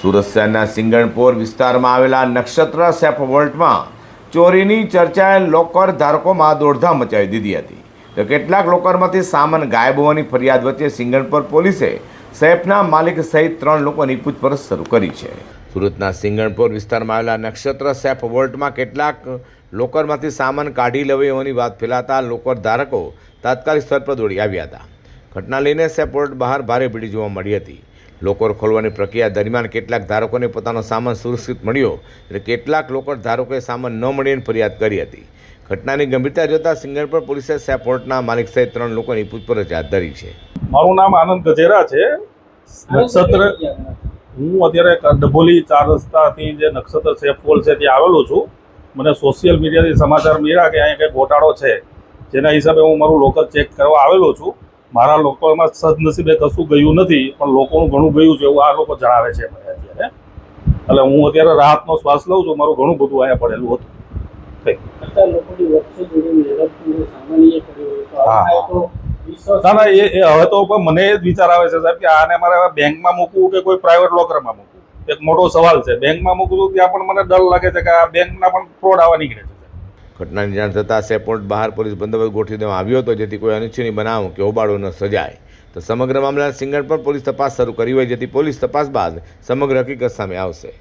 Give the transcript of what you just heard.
સુરત શહેરના સિંગણપોર વિસ્તારમાં આવેલા નક્ષત્ર સેફ વોલ્ટમાં ચોરીની ચર્ચાએ લોકર ધારકોમાં દોડધામ મચાવી દીધી હતી. તો કેટલાક લોકરમાંથી સામાન ગાયબ હોવાની ફરિયાદ વચ્ચે સિંગણપોર પોલીસે સેફના માલિક સહિત 3 લોકોની પૂછપરછ શરૂ કરી છે. સુરતના સિંગણપોર વિસ્તારમાં આવેલા નક્ષત્ર સેફ વોલ્ટમાં કેટલાક લોકરમાંથી સામાન કાઢી લેવાઈ હોવાની વાત ફેલાતા લોકર ધારકો તાત્કાલિક સ્થળ પર દોડી આવ્યા હતા. ઘટના લઈને સેફ વોલ્ટ બહાર ભારે ભીડ જોવા મળી હતી. લોકર ખોલવાની પ્રક્રિયા દરમિયાન કેટલાક ધારકોને પોતાનો સામાન સુરક્ષિત મળ્યો એટલે કેટલાક લોકર ધારકોએ સામાન ન મળીને ફરિયાદ કરી હતી. ઘટનાની ગંભીરતા જોતા સિંગણપોર પોલીસે સેફ વોલ્ટના માલિક સહિત 3 લોકોની પૂછપરછ હાથ ધરી છે. મારું નામ આનંદ ગજેરા છે. નક્ષત્ર હું અત્યારે ડભોલી 4 રસ્તાથી જે નક્ષત્ર સેફ વોલ્ટ છે ત્યાં આવેલો છું. મને સોશિયલ મીડિયાથી સમાચાર મળ્યા કે અહીંયા કંઈ ગોટાળો છે, જેના હિસાબે હું મારું લોકર ચેક કરવા આવેલો છું. મારા લોકરમાં સદનસીબે કશું ગયું નથી, પણ લોકોનું ઘણું ગયું છે એવું આ લોકો જણાવે છે મને અત્યારે. એટલે હું અત્યારે રાહતનો શ્વાસ લઉં છું. મારું ઘણું બધું અહીંયા પડેલું હતું. ના ના, એ હવે તો મને એ જ વિચાર આવે છે સાહેબ કે આને મારે બેંકમાં મૂકવું કે કોઈ પ્રાઇવેટ લોકરમાં મૂકવું, એક મોટો સવાલ છે. બેંકમાં મૂકવું છું ત્યાં પણ મને ડર લાગે છે કે આ બેંકના પણ ફ્રોડ આવવા નીકળે છે. ઘટનાની જાણ થતાં સેફ વોલ્ટ બહાર પોલીસ બંદોબસ્ત ગોઠવી દેવામાં આવ્યો હતો, જેથી કોઈ અનિચ્છનીય બનાવ કે હોબાળો ન સર્જાય. તો સમગ્ર મામલામાં સિંગણપોર પોલીસ તપાસ શરૂ કરી હોય, જેથી પોલીસ તપાસ બાદ સમગ્ર હકીકત સામે આવશે.